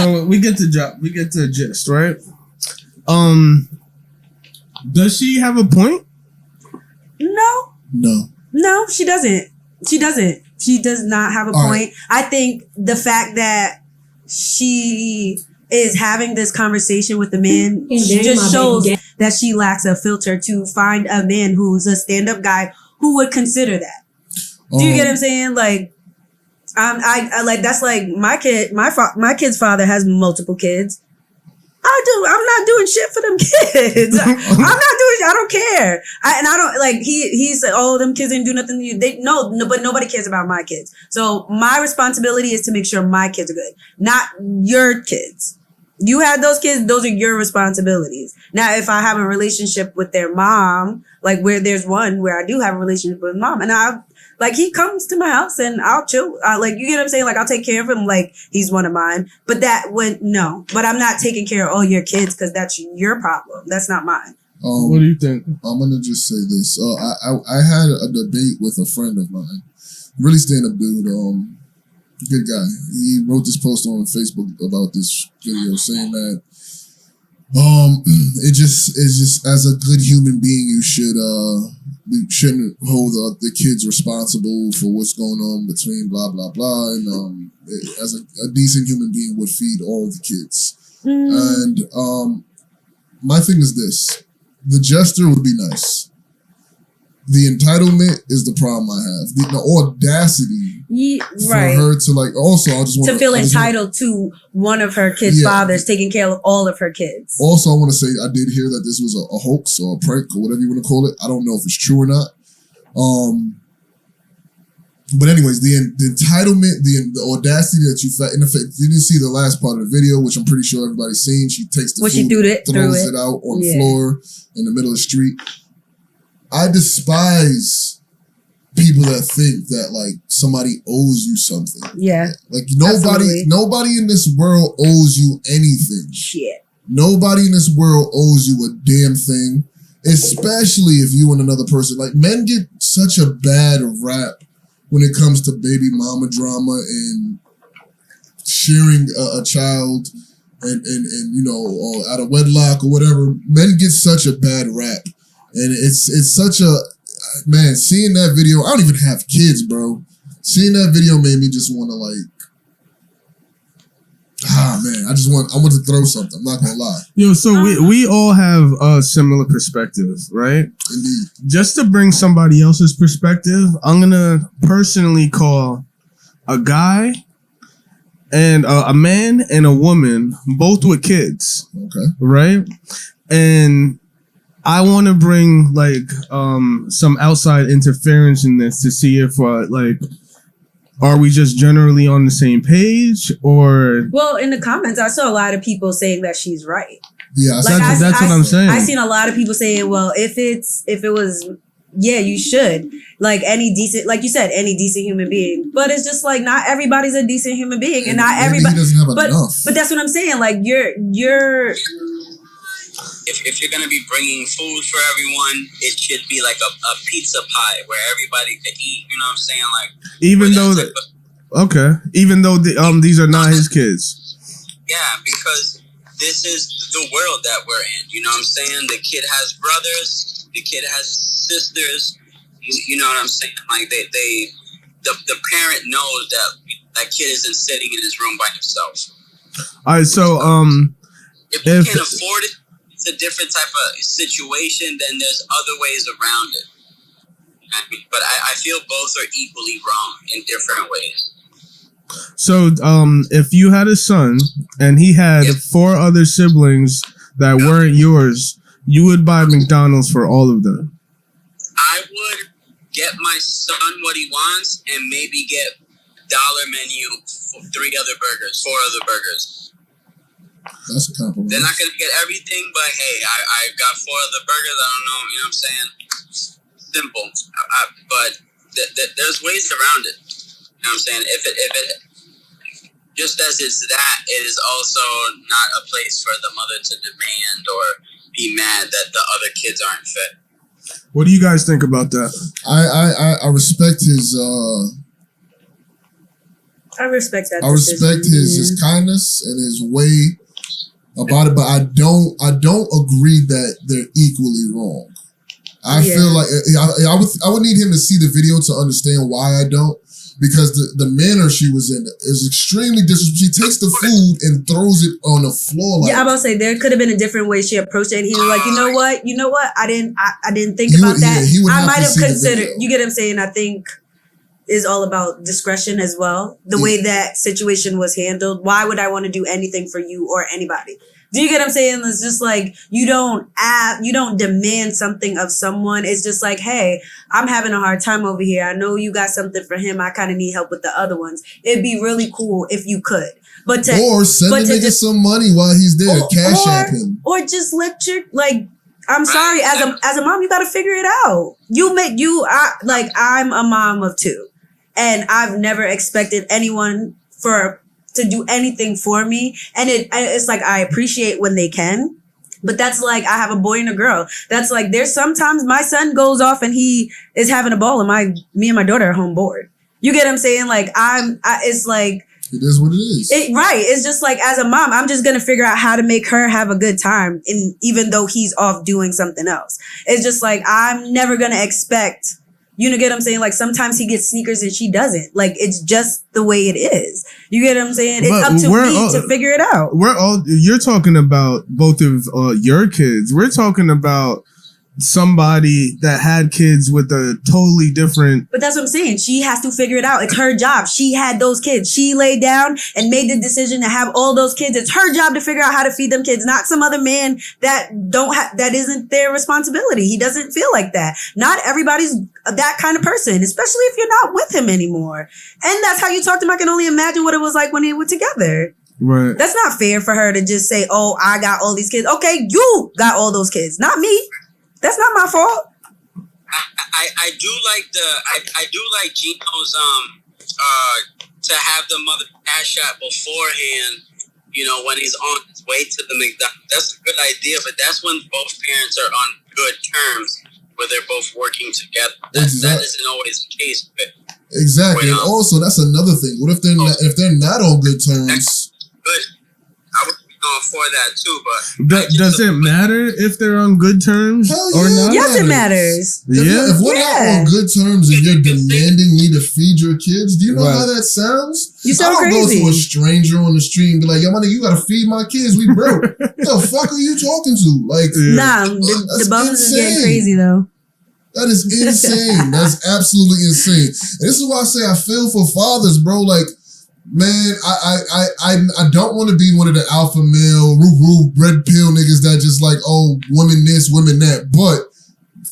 So we get the gist, right? Does she have a point? No, she doesn't. She does not have a point. Right. I think the fact that she is having this conversation with the man just shows that she lacks a filter to find a man who's a stand-up guy who would consider that. Do you get what I'm saying? Like, I like that's like my kid. My kid's father has multiple kids. I'm not doing shit for them kids. I don't care. I don't like. He said, "Oh, them kids didn't do nothing to you." But nobody cares about my kids. So my responsibility is to make sure my kids are good, not your kids. You had those kids; those are your responsibilities. Now, if I have a relationship with their mom, like where there's one where I do have a relationship with mom, and like he comes to my house and I'll chill. Like, you get what I'm saying? Like, I'll take care of him like he's one of mine. But no. But I'm not taking care of all your kids because that's your problem. That's not mine. What do you think? I'm gonna just say this. I had a debate with a friend of mine, really stand-up dude. Good guy. He wrote this post on Facebook about this video saying that it's just as a good human being you shouldn't hold the kids responsible for what's going on between blah blah blah, and as a decent human being would feed all the kids. And my thing is this: the gesture would be nice. The entitlement is the problem I have. The audacity for her to like. Also, I just want to feel entitled to one of her kids' fathers taking care of all of her kids. Also, I want to say I did hear that this was a hoax or a prank or whatever you want to call it. I don't know if it's true or not. But anyways, the entitlement, the audacity that you felt. In effect, you didn't see the last part of the video, which I'm pretty sure everybody's seen. She takes the food, she throws it out on the floor in the middle of the street. I despise people that think that like somebody owes you something. Yeah. Like nobody in this world owes you anything. Shit. Nobody in this world owes you a damn thing. Especially if you and another person. Like, men get such a bad rap when it comes to baby mama drama and sharing a child and you know, out of wedlock or whatever. Men get such a bad rap. And it's such a, man, seeing that video, I don't even have kids, bro. Seeing that video made me just want to like, man, I want to throw something. I'm not going to lie. Yo, so we all have a similar perspective, right? Indeed. Just to bring somebody else's perspective, I'm going to personally call a guy and a man and a woman, both with kids. Okay. Right? And I want to bring like some outside interference in this to see if are we just generally on the same page or? Well, in the comments, I saw a lot of people saying that she's right. Yeah, that's what I'm saying. I seen a lot of people saying, well, if it was, yeah, you should, like any decent, like you said, any decent human being. But it's just like not everybody's a decent human being, and not everybody doesn't have enough. But that's what I'm saying. Like you're. If you're going to be bringing food for everyone, it should be like a pizza pie where everybody can eat, you know what I'm saying? Like, even though these are not his kids. Yeah, because this is the world that we're in, you know what I'm saying? The kid has brothers, the kid has sisters, you know what I'm saying? Like, the parent knows that kid isn't sitting in his room by himself. All right, so, if you can't afford it, it's a different type of situation, then there's other ways around it. But I feel both are equally wrong in different ways. So, if you had a son and he had 4 other siblings that weren't yours, you would buy McDonald's for all of them? I would get my son what he wants and maybe get dollar menu for 4 other burgers. That's a compliment. They're not going to get everything, but hey, I got 4 other burgers. I don't know, you know what I'm saying? Simple. But there's ways around it. You know what I'm saying? If it just as it's that, it is also not a place for the mother to demand or be mad that the other kids aren't fed. What do you guys think about that? I respect his I respect that. I respect his kindness and his way about it, but I don't agree that they're equally wrong. I feel like I would need him to see the video to understand why I don't. Because the manner she was in is extremely disrespectful. She takes the food and throws it on the floor. Like, I'm about to say there could have been a different way she approached it, and he was like, you know what, I didn't think about that. I might have considered. You get what I'm saying? I think is all about discretion as well. The way that situation was handled. Why would I want to do anything for you or anybody? Do you get what I'm saying? It's just like you don't demand something of someone. It's just like, hey, I'm having a hard time over here. I know you got something for him. I kind of need help with the other ones. It'd be really cool if you could. But or send the nigga some money while he's there. Cash app him. Or just let your I'm sorry, as a mom, you gotta figure it out. I'm a mom of 2. And I've never expected anyone to do anything for me. And it's like, I appreciate when they can, but that's like, I have a boy and a girl. That's like, there's sometimes my son goes off and he is having a ball and me and my daughter are home bored. You get what I'm saying? Like, it's like, it is what it is. Right. It's just like, as a mom, I'm just going to figure out how to make her have a good time. And even though he's off doing something else, it's just like, I'm never going to expect, you know, get what I'm saying? Like, sometimes he gets sneakers and she doesn't. Like, it's just the way it is. You get what I'm saying? It's up to me to figure it out. You're talking about both of your kids. We're talking about somebody that had kids with a totally different. But that's what I'm saying. She has to figure it out. It's her job. She had those kids. She laid down and made the decision to have all those kids. It's her job to figure out how to feed them kids, not some other man that that isn't their responsibility. He doesn't feel like that. Not everybody's that kind of person, especially if you're not with him anymore. And that's how you talk to him. I can only imagine what it was like when they were together. Right. That's not fair for her to just say, oh, I got all these kids. Okay, you got all those kids, not me. That's not my fault. I do like Gino's to have the mother cash out beforehand, you know, when he's on his way to the McDonald's. That's a good idea, but that's when both parents are on good terms, where they're both working together. That isn't always the case. But exactly. And also, that's another thing. What if they're not on good terms? Good. I would be on for that too, but does it matter if they're on good terms or not? Yes, it matters. If we're not on good terms and you're demanding me to feed your kids, do you know how that sounds? You sound I don't crazy. go to a stranger on the street and be like, yo, money, you gotta feed my kids. We broke. What the fuck are you talking to? Like, nah, the bums is getting crazy though. That is insane. That's absolutely insane. And this is why I say I feel for fathers, bro. Like, man, I don't want to be one of the alpha male, red pill niggas that just like, oh, women this, women that. But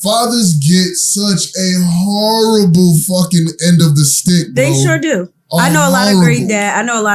fathers get such a horrible fucking end of the stick, bro. They sure do. I know a lot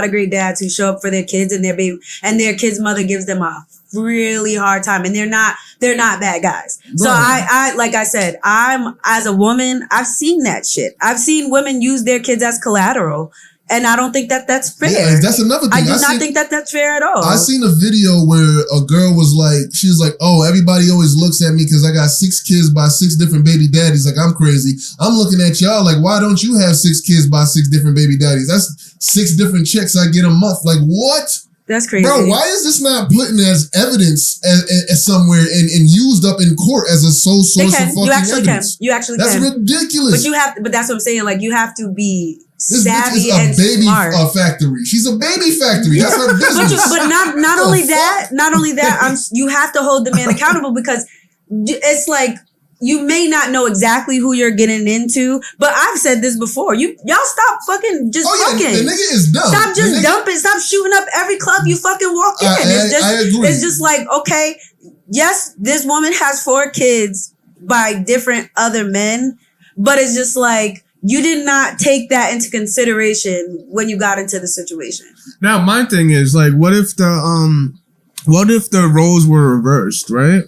of great dads who show up for their kids and their baby and their kid's mother gives them a really hard time, and they're not bad guys. Right. So I like I said, as a woman, I've seen that shit. I've seen women use their kids as collateral. And I don't think that's fair. Yeah, that's another thing. I do not think that's fair at all. I seen a video where a girl was like, she was like, oh, everybody always looks at me because I got 6 kids by 6 different baby daddies. Like, I'm crazy. I'm looking at y'all like, why don't you have 6 kids by 6 different baby daddies? That's 6 different checks I get a month. Like, what? That's crazy. Bro, why is this not put in as evidence as somewhere and used up in court as a sole source of fucking evidence? You actually can. That's ridiculous. But that's what I'm saying. Like, you have to be this savvy bitch is a and baby smart. Factory. She's a baby factory. That's her business. But not only that, you have to hold the man accountable, because it's like, you may not know exactly who you're getting into, but I've said this before. Y'all stop fucking just fucking. The nigga is dumb. Stop just dumping. Stop shooting up every club you fucking walk in. I agree. It's just like, okay, yes, this woman has 4 kids by different other men, but it's just like, you did not take that into consideration when you got into the situation. Now, my thing is, like, what if the roles were reversed, right?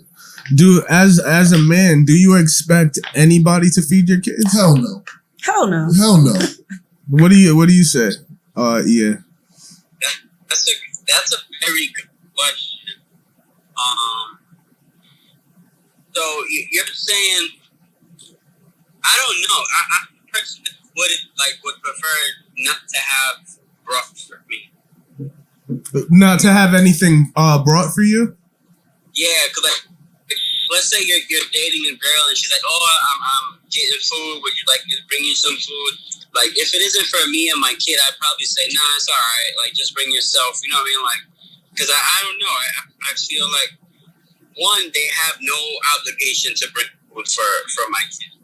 As a man, do you expect anybody to feed your kids? Hell no. Hell no. Hell no. What do you say? Yeah. That's a very good question. So you're saying, I don't know. I personally would prefer not to have rough for me. Not to have anything brought for you? Yeah, because like, let's say you're dating a girl and she's like, oh, I'm getting food. Would you like me to bring you some food? Like, if it isn't for me and my kid, I'd probably say, nah, it's all right. Like, just bring yourself. You know what I mean? Like, because I don't know. I feel like, one, they have no obligation to bring food for my kid.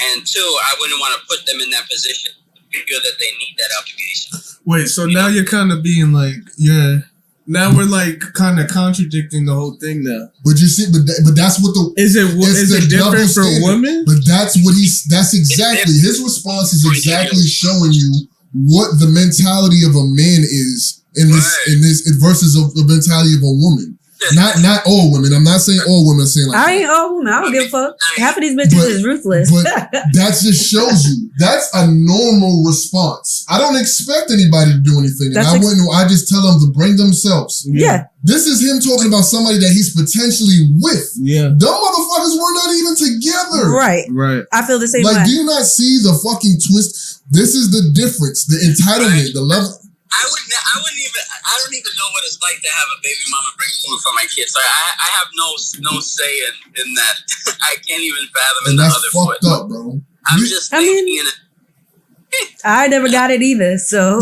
And two, I wouldn't want to put them in that position. I feel that they need that obligation. Wait, so now you're kind of being like, now we're like kind of contradicting the whole thing now. But you see, but that's what the is it different for women? But that's exactly his response is exactly showing you what the mentality of a man is in this versus the mentality of a woman. Not all women. I'm not saying all women. I'm saying like I ain't all women. I don't give a fuck. Half of these bitches is ruthless. But that just shows you that's a normal response. I don't expect anybody to do anything, and I just tell them to bring themselves. Yeah. This is him talking about somebody that he's potentially with. Yeah. Them motherfuckers were not even together. Right. I feel the same way. way. Do you not see the fucking twist? This is the difference. The entitlement, the level. I don't even know what it's like to have a baby mama bring food for my kids. Like, I have no say in that. I can't even fathom in the other foot. That's fucked up, bro. I'm just thinking I never got it either. So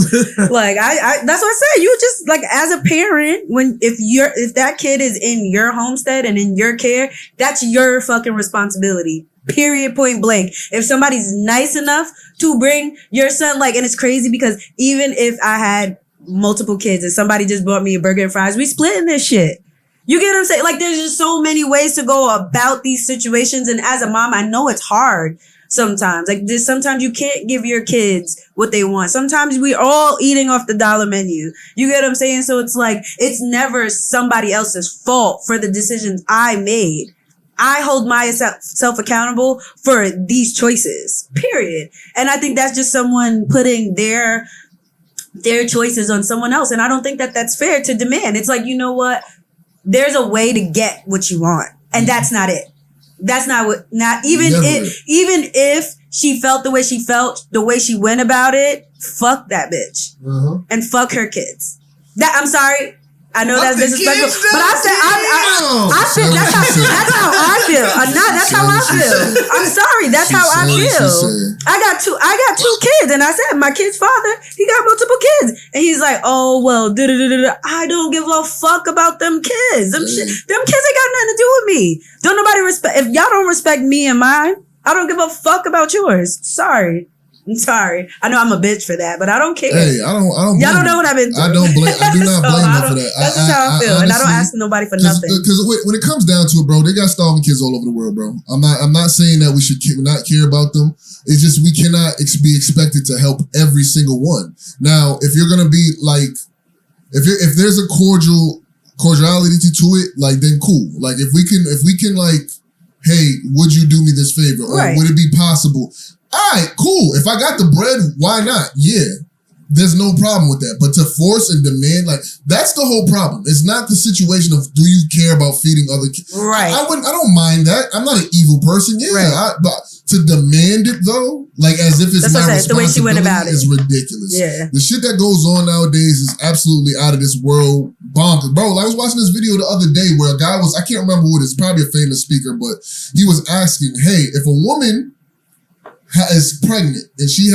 like I that's what I said. You just like as a parent, if that kid is in your homestead and in your care, that's your fucking responsibility. Period, point blank. If somebody's nice enough to bring your son, like, and it's crazy because even if I had multiple kids and somebody just bought me a burger and fries, we splitting this shit. You get what I'm saying? Like, there's just so many ways to go about these situations. And as a mom, I know it's hard sometimes. Like, sometimes you can't give your kids what they want. Sometimes we're all eating off the dollar menu. You get what I'm saying? So it's like, it's never somebody else's fault for the decisions I made. I hold myself accountable for these choices, period. And I think that's just someone putting their choices on someone else. And I don't think that that's fair to demand. It's like, you know what? There's a way to get what you want. And that's not it. That's even if she felt the way she felt, the way she went about it, fuck that bitch. And fuck her kids. I'm sorry. I know that's disrespectful, but I said I feel that's how I feel. That's how I feel. I'm sorry, that's how I feel. I got two kids, and I said my kid's father, he got multiple kids, and he's like, oh well, I don't give a fuck about them kids. Them kids ain't got nothing to do with me. Don't nobody respect. If y'all don't respect me and mine, I don't give a fuck about yours. Sorry. I'm sorry. I know I'm a bitch for that, but I don't care. Hey, I don't. Y'all don't know what I've been through. I do not blame her for that. That's just how I feel, honestly, and I don't ask nobody for nothing. Because when it comes down to it, bro, they got starving kids all over the world, bro. I'm not saying that we should not care about them. It's just we cannot be expected to help every single one. Now, if you're gonna be like, if there's a cordiality to it, like then cool. Like if we can like, hey, would you do me this favor, or would it be possible? All right, cool. If I got the bread, why not? Yeah, there's no problem with that. But to force and demand, like, that's the whole problem. It's not the situation of do you care about feeding other kids? Right. I don't mind that. I'm not an evil person. Yeah, right. But to demand it though, like as if it's my responsibility, the way she went about it is ridiculous. Yeah, the shit that goes on nowadays is absolutely out of this world, bonkers, bro. I was watching this video the other day where a guy I can't remember who it is, probably a famous speaker, but he was asking, hey, if a woman is pregnant and she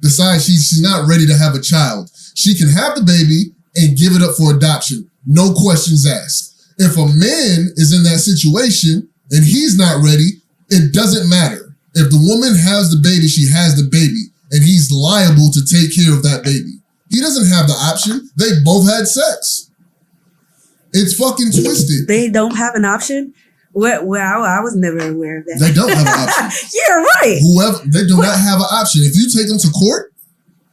decides she's not ready to have a child, she can have the baby and give it up for adoption, no questions asked. If a man is in that situation and he's not ready, it doesn't matter. If the woman has the baby, she has the baby, and he's liable to take care of that baby. He doesn't have the option. They both had sex. It's fucking twisted. They don't have an option? Well, I was never aware of that. They don't have an option. Yeah, right. They do not have an option. If you take them to court,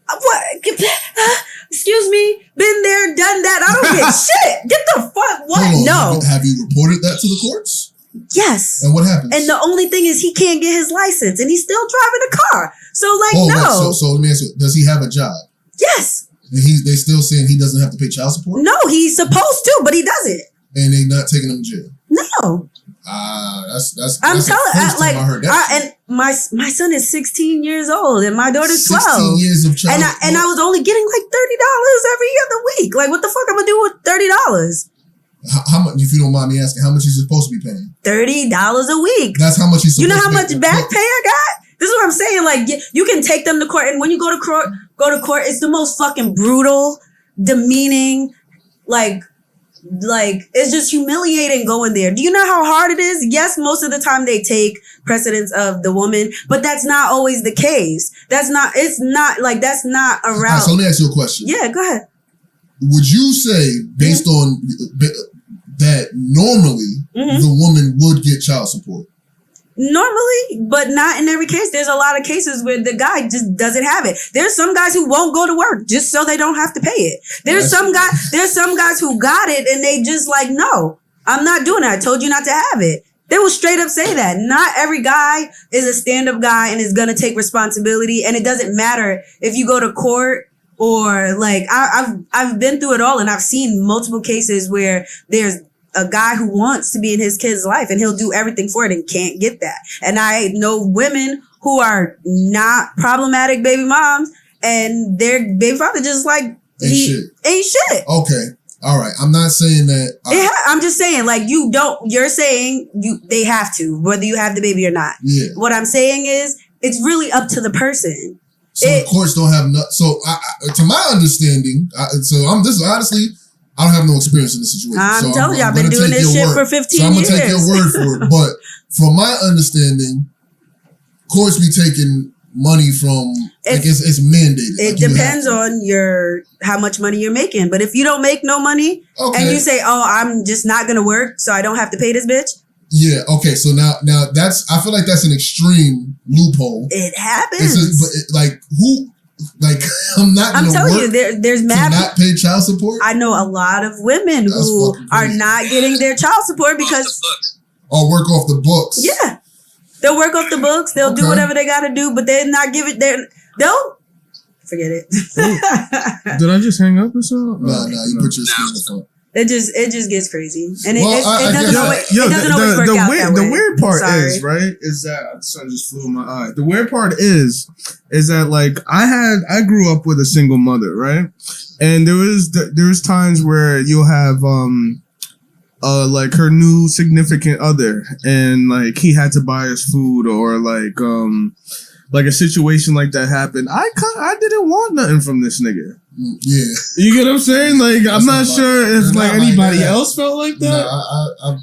what? Excuse me, been there, done that. I don't get shit. Get the fuck. What? No. Have you reported that to the courts? Yes. And what happens? And the only thing is he can't get his license, and he's still driving a car. So like, no. Right. So let me ask you: does he have a job? Yes. And they still saying he doesn't have to pay child support? No, he's supposed to, but he doesn't. And they not taking him to jail? No. I'm that's telling the first time I heard that. and my son is 16 years old and my daughter's 12. 16 years of child and I was only getting like $30 every other week. Like, what the fuck am I gonna do with $30? How much, if you don't mind me asking, how much is he supposed to be paying? $30 a week. That's how much he's supposed to pay. You know how much back pay I got? This is what I'm saying. Like, you can take them to court, and when you go to court, it's the most fucking brutal, demeaning, like it's just humiliating going there. Do you know how hard it is? Yes, most of the time they take precedence of the woman, but that's not always the case. It's not a route. Right, so let me ask you a question. Yeah, go ahead. Would you say, based on that, normally the woman would get child support? Normally, but not in every case. There's a lot of cases where the guy just doesn't have it. There's some guys who won't go to work just so they don't have to pay it. There's some guys who got it and they just like, no, I'm not doing it. I told you not to have it. They will straight up say that. Not every guy is a stand-up guy and is gonna take responsibility. And it doesn't matter if you go to court or like I've been through it all, and I've seen multiple cases where there's a guy who wants to be in his kid's life and he'll do everything for it and can't get that. And I know women who are not problematic baby moms and their baby father just like ain't shit. Okay. All right. I'm not saying that. I'm just saying, like, you're saying they have to, whether you have the baby or not. Yeah. What I'm saying is it's really up to the person. So the courts don't have so to my understanding, this is honestly, I don't have no experience in this situation. I'm telling you, I've been doing this shit for 15 years. So I'm going to take your word for it. But from my understanding, courts be taking money from, it's mandated. It depends on how much money you're making. But if you don't make no money and you say, oh, I'm just not going to work so I don't have to pay this bitch. Yeah. Okay. So now I feel like that's an extreme loophole. It happens. I'm not going to telling work you, there's mad to not pay child support. I know a lot of women who are not getting their child support because or work off the books. Yeah, they'll work off the books. They'll do whatever they got to do, but they're not give it. They'll forget it. Did I just hang up or something? No, you put your skin in the front. It just gets crazy, and it doesn't always work out that way. The weird part is that the sun just flew in my eye. The weird part is that like I grew up with a single mother, right? And there was times where you'll have like her new significant other, and like he had to buy us food, or like a situation like that happened. I didn't want nothing from this nigga. Yeah, you get what I'm saying? Like, I'm not sure if like anybody else felt like that.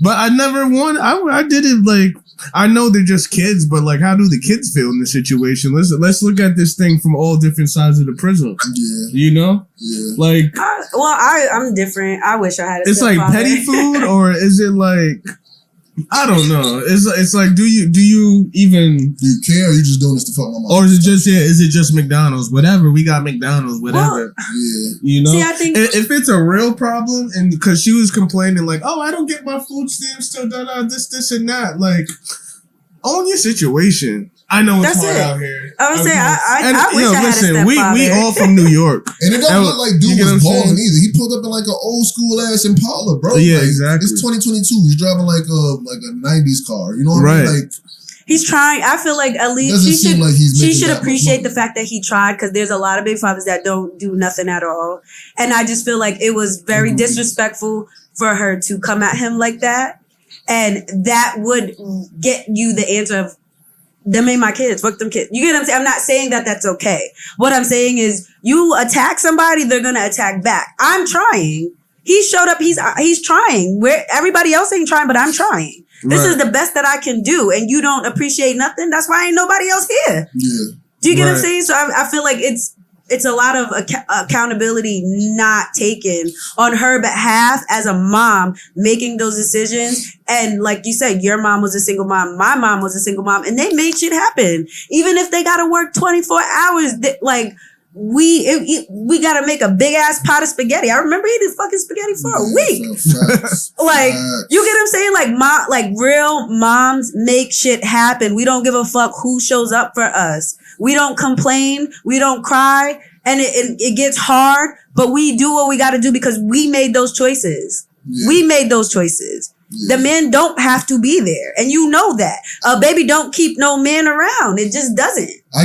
But I never wanted. I did it like, I know they're just kids, but like, how do the kids feel in this situation? Let's look at this thing from all different sides of the prism. Yeah, you know. Yeah. Like, I'm different. I wish I had. It's like petty food, or is it like? I don't know. It's like, do you even care? Or you just doing this to fuck my mom? Or is it just McDonald's? Whatever, we got McDonald's. Whatever. Yeah. You know. See, I think if it's a real problem, and because she was complaining like, oh, I don't get my food stamps till this and that. Like, own your situation. I know it's hard out here. I would say I wish I had a stepfather. We all from New York, and it don't look like dude was balling either. He pulled up in like an old school ass Impala, bro. Yeah, like, exactly. It's 2022. He's driving like a 90s car. You know what I mean? Like, he's trying. I feel like at least she should appreciate the fact that he tried, because there's a lot of big fathers that don't do nothing at all, and I just feel like it was very disrespectful for her to come at him like that, and that would get you the answer of, them ain't my kids. Fuck them kids. You get what I'm saying? I'm not saying that that's okay. What I'm saying is, you attack somebody, they're gonna attack back. I'm trying. He showed up. He's trying. Where everybody else ain't trying, but I'm trying. This is the best that I can do, and you don't appreciate nothing. That's why ain't nobody else here. Yeah. Do you get what I'm saying? So I feel like it's a lot of accountability not taken on her behalf as a mom making those decisions. And like you said, your mom was a single mom. My mom was a single mom, and they made shit happen. Even if they got to work 24 hours, like we got to make a big ass pot of spaghetti. I remember eating fucking spaghetti for a week. Like, you get what I'm saying? Like real moms make shit happen. We don't give a fuck who shows up for us. We don't complain. We don't cry. And it gets hard, but we do what we got to do because we made those choices. Yeah. We made those choices. The men don't have to be there. And you know that. A baby don't keep no men around. It just doesn't.